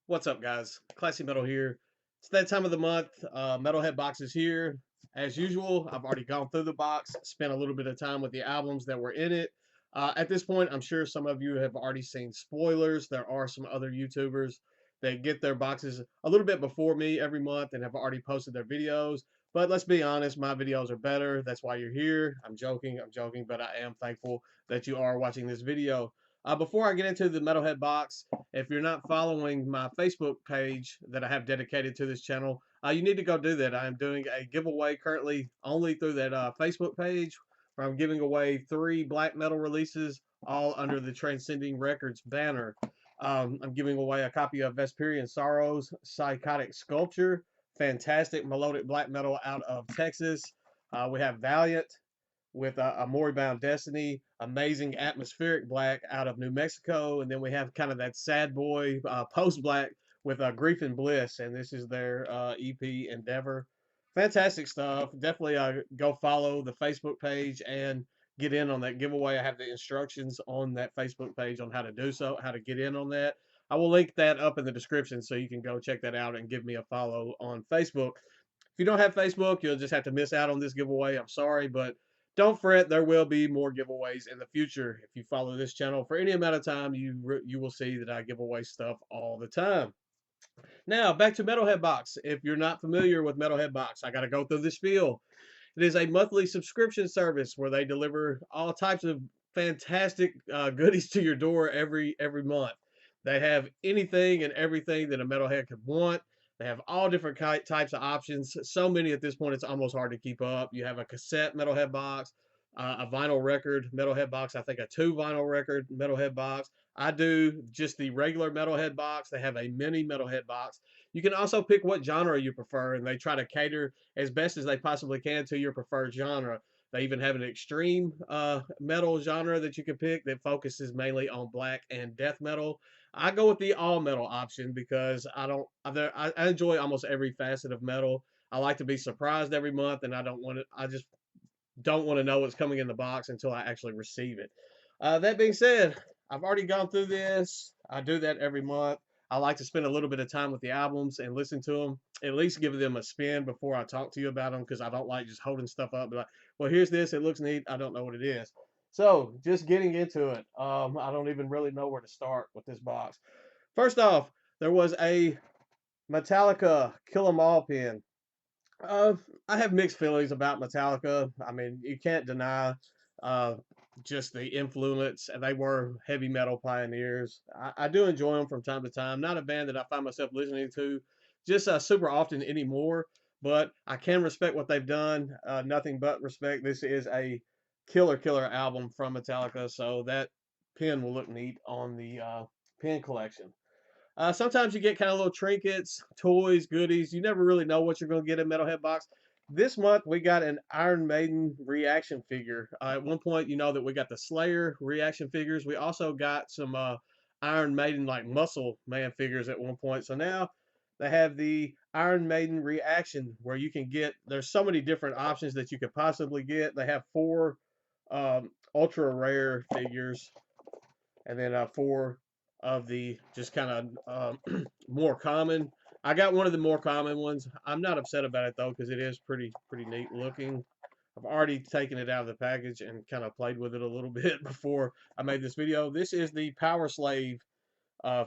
What's up, guys? Classy Metal here. It's that time of the month. Metalhead Box is here. As usual, I've already gone through the box, spent a little bit of time with the albums that were in it. At this point, I'm sure some of you have already seen spoilers. There are some other YouTubers that get their boxes a little bit before me every month and have already posted their videos. But let's be honest, my videos are better. That's why you're here. I'm joking, but I am thankful that you are watching this video. Before I get into the Metalhead Box, if you're not following my Facebook page that I have dedicated to this channel, you need to go do that. I am doing a giveaway currently only through that Facebook page where I'm giving away 3 black metal releases, all under the Transcending Records banner. I'm giving away a copy of Vesperian Sorrows Psychotic Sculpture, fantastic melodic black metal out of Texas. We have Valiant with a Moribund Destiny, amazing atmospheric black out of New Mexico, and then we have kind of that sad boy post black with Grief and Bliss, and this is their EP Endeavor. Fantastic stuff. Definitely go follow the Facebook page and get in on that giveaway. I have the instructions on that Facebook page on how to do so, how to get in on that. I will link that up in the description so you can go check that out and give me a follow on Facebook. If you don't have Facebook, you'll just have to miss out on this giveaway. I'm sorry, but don't fret. There will be more giveaways in the future. If you follow this channel for any amount of time, you will see that I give away stuff all the time. Now, back to Metalhead Box. If you're not familiar with Metalhead Box, I got to go through this spiel. It is a monthly subscription service where they deliver all types of fantastic goodies to your door every month. They have anything and everything that a metalhead could want. They have all different types of options. So many at this point, it's almost hard to keep up. You have a cassette metalhead box, a vinyl record metalhead box. I think a 2 vinyl record metalhead box. I do just the regular metalhead box. They have a mini metalhead box. You can also pick what genre you prefer, and they try to cater as best as they possibly can to your preferred genre. They even have an extreme metal genre that you can pick that focuses mainly on black and death metal. I go with the all metal option because I enjoy almost every facet of metal. I like to be surprised every month, and I just don't want to know what's coming in the box until I actually receive it. That being said, I've already gone through this. I do that every month. I like to spend a little bit of time with the albums and listen to them, at least give them a spin before I talk to you about them because I don't like just holding stuff up. But like, well, here's this. It looks neat. I don't know what it is. So just getting into it. I don't even really know where to start with this box. First off, there was a Metallica Kill 'Em All pin. Uh, I have mixed feelings about Metallica. I mean, you can't deny uh, just the influence. They were heavy metal pioneers. I do enjoy them from time to time. Not a band that I find myself listening to just super often anymore, but I can respect what they've done. Nothing but respect. This is a killer album from Metallica, so that pin will look neat on the pin collection. Sometimes you get kind of little trinkets, toys, goodies. You never really know what you're going to get in Metalhead Box. This month we got an Iron Maiden reaction figure. At one point, you know that we got the Slayer reaction figures. We also got some Iron Maiden like Muscle Man figures at one point. So now they have the Iron Maiden reaction where you can get. There's so many different options that you could possibly get. They have 4 ultra rare figures and then 4 of the just kind of more common. I got one of the more common ones. I'm not upset about it though because it is pretty neat looking. I've already taken it out of the package and kind of played with it a little bit before I made this video. This is the Power Slave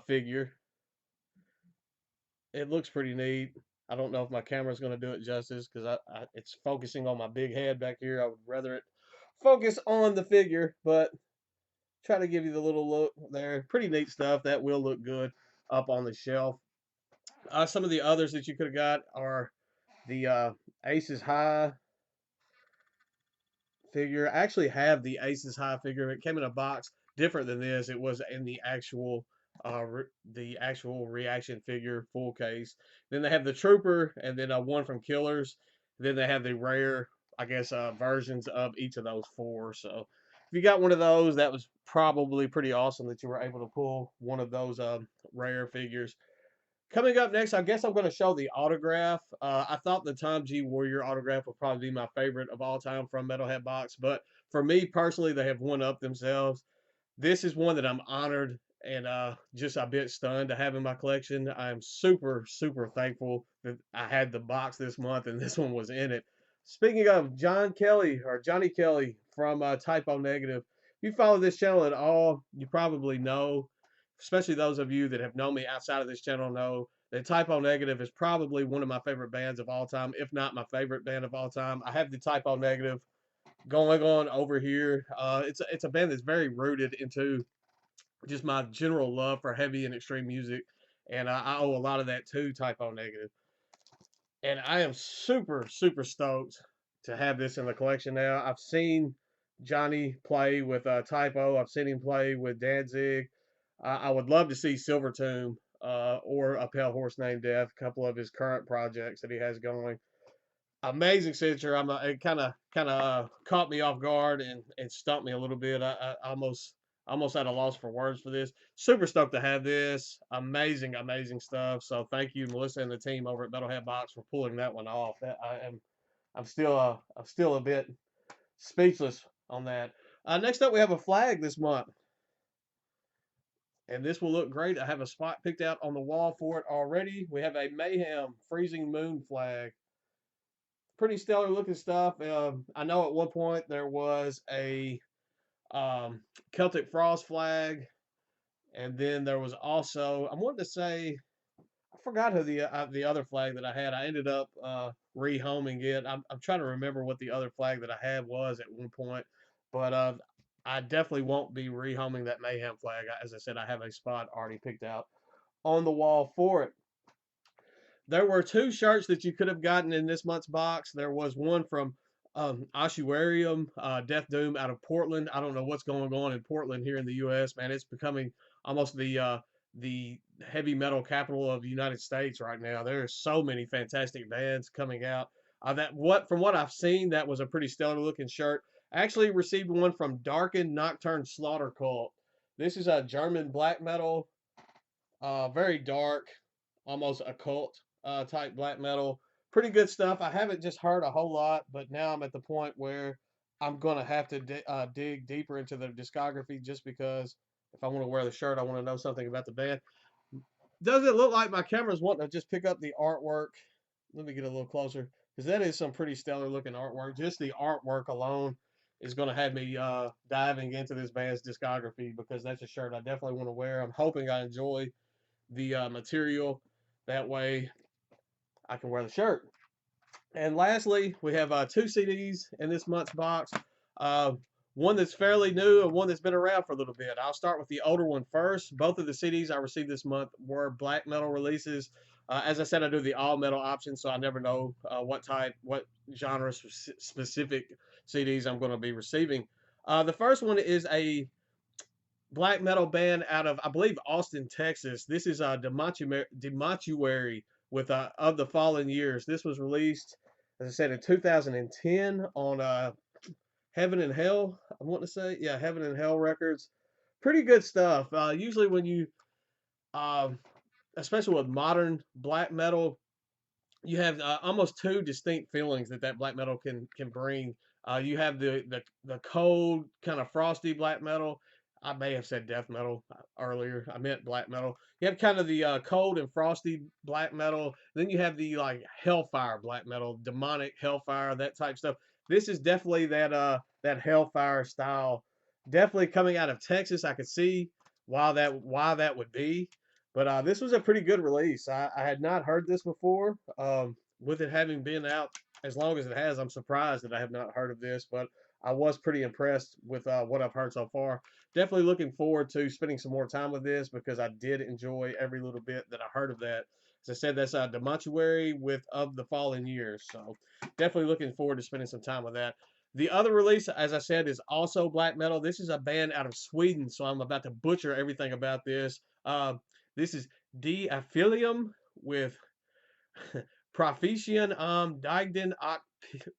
figure. It looks pretty neat. I don't know if my camera's going to do it justice because it's focusing on my big head back here. I would rather it focus on the figure, but try to give you the little look there. Pretty neat stuff. That will look good up on the shelf. Some of the others that you could have got are the Aces High figure. I actually have the Aces High figure. It came in a box different than this. It was in the actual reaction figure full case. Then they have the Trooper, and then one from Killers. Then they have the rare, I guess, versions of each of those 4. So if you got one of those, that was probably pretty awesome that you were able to pull one of those rare figures. Coming up next, I guess I'm going to show the autograph. I thought the Tom G. Warrior autograph would probably be my favorite of all time from Metalhead Box, but for me personally, they have one up themselves. This is one that I'm honored and just a bit stunned to have in my collection. I'm super, super thankful that I had the box this month and this one was in it. Speaking of John Kelly or Johnny Kelly from Typo Negative, if you follow this channel at all, you probably know, especially those of you that have known me outside of this channel, know that Typo Negative is probably one of my favorite bands of all time, if not my favorite band of all time. I have the Typo Negative going on over here. It's a band that's very rooted into just my general love for heavy and extreme music, and I owe a lot of that to Typo Negative. And I am super, super stoked to have this in the collection now. I've seen Johnny play with Typo. I've seen him play with Danzig. I would love to see Silvertomb or A Pale Horse Named Death, a couple of his current projects that he has going. Amazing signature. It kind of caught me off guard and stumped me a little bit. I almost at a loss for words for this. Super stoked to have this. Amazing, amazing stuff. So thank you, Melissa and the team over at Metalhead Box for pulling that one off. I'm still a bit speechless on that. Next up, we have a flag this month, and this will look great. I have a spot picked out on the wall for it already. We have a Mayhem Freezing Moon flag. Pretty stellar looking stuff. I know at one point there was a Celtic Frost flag, and then there was also, I wanted to say, I forgot who the other flag that I had. I ended up rehoming it. I'm trying to remember what the other flag that I had was at one point, but I definitely won't be rehoming that Mayhem flag. As I said, I have a spot already picked out on the wall for it. There were two shirts that you could have gotten in this month's box. There was one from Ossuarium, Death Doom out of Portland. I don't know what's going on in Portland here in the U.S. Man, it's becoming almost the heavy metal capital of the United States right now. There are so many fantastic bands coming out. From what I've seen, that was a pretty stellar looking shirt. I actually received one from Darkened Nocturne Slaughter Cult. This is a German black metal, very dark, almost occult type black metal. Pretty good stuff. I haven't just heard a whole lot, but now I'm at the point where I'm gonna have to dig deeper into the discography just because if I want to wear the shirt, I want to know something about the band. Does it look like my camera's wanting to just pick up the artwork? Let me get a little closer because that is some pretty stellar looking artwork. Just the artwork alone is going to have me diving into this band's discography because that's a shirt I definitely want to wear. I'm hoping I enjoy the material. That way I can wear the shirt. And lastly, we have two CDs in this month's box. Uh, one that's fairly new and one that's been around for a little bit. I'll start with the older one first. Both of the CDs I received this month were black metal releases. As I said, I do the all metal option, so I never know what genre specific CDs I'm going to be receiving. The first one is a black metal band out of, I believe, Austin, Texas. This is Dematuary with Of the Fallen Years. This was released, as I said, in 2010 on Heaven and Hell. I want to say, yeah, Heaven and Hell Records. Pretty good stuff. Usually, when you, um, especially with modern black metal, you have almost two distinct feelings that black metal can bring. You have the cold kind of frosty black metal. I may have said death metal earlier. I meant black metal. You have kind of the cold and frosty black metal. Then you have the like hellfire black metal, demonic hellfire, that type stuff. This is definitely that hellfire style. Definitely coming out of Texas. I could see why that would be. But this was a pretty good release. I had not heard this before. With it having been out as long as it has, I'm surprised that I have not heard of this, but I was pretty impressed with what I've heard so far. Definitely looking forward to spending some more time with this because I did enjoy every little bit that I heard of that. As I said, that's Dematuary with Of the Fallen Years. So definitely looking forward to spending some time with that. The other release, as I said, is also black metal. This is a band out of Sweden, so I'm about to butcher everything about this. This is De Affilium with Profession am Digden och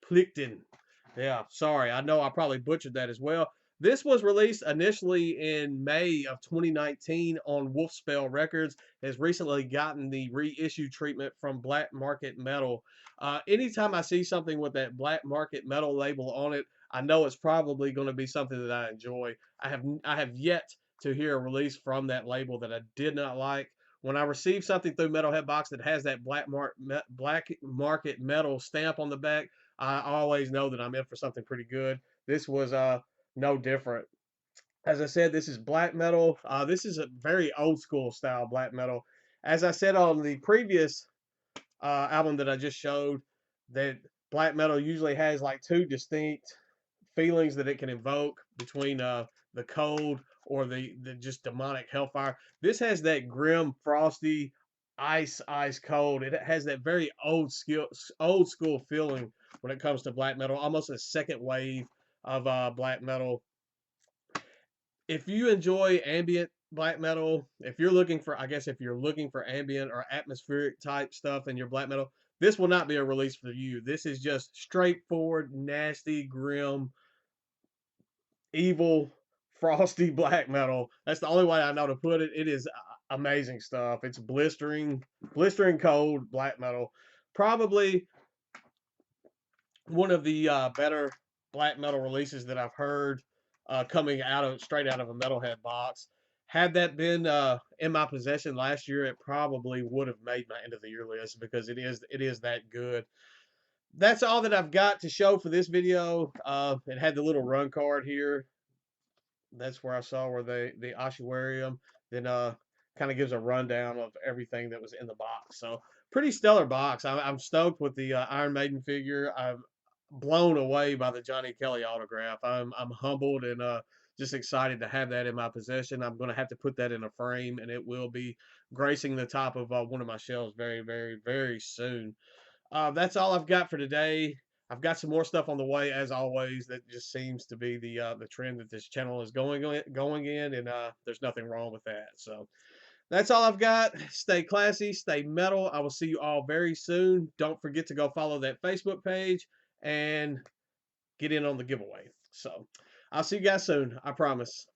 Plikten. Yeah, sorry. I know I probably butchered that as well. This was released initially in May of 2019 on Wolfspell Records. Has recently gotten the reissue treatment from Black Market Metal. Anytime I see something with that Black Market Metal label on it, I know it's probably going to be something that I enjoy. I have yet to hear a release from that label that I did not like. When I receive something through Metalhead Box that has that black market metal stamp on the back, I always know that I'm in for something pretty good. This was no different. As I said, this is black metal. This is a very old school style black metal. As I said on the previous album that I just showed, that black metal usually has like two distinct feelings that it can evoke between the cold or the just demonic hellfire. This has that grim, frosty, ice cold. It has that very old school feeling when it comes to black metal, almost a second wave of black metal. If you enjoy ambient black metal, if you're looking for, I guess, if you're looking for ambient or atmospheric type stuff in your black metal, this will not be a release for you. This is just straightforward, nasty, grim, evil, frosty black metal. That's the only way I know to put it. It is amazing stuff. It's blistering cold black metal. Probably one of the better black metal releases that I've heard coming straight out of a Metalhead box. Had that been in my possession last year, it probably would have made my end of the year list because it is that good. That's all that I've got to show for this video. It had the little run card here. That's where I saw where the ossuarium then kind of gives a rundown of everything that was in the box. So pretty stellar box. I'm stoked with the Iron Maiden figure. I'm blown away by the Johnny Kelly autograph. I'm humbled and just excited to have that in my possession. I'm going to have to put that in a frame, and it will be gracing the top of one of my shelves very, very, very soon. That's all I've got for today. I've got some more stuff on the way, as always. That just seems to be the trend that this channel is going in, and there's nothing wrong with that. So that's all I've got. Stay classy, stay metal. I will see you all very soon. Don't forget to go follow that Facebook page and get in on the giveaway. So I'll see you guys soon. I promise.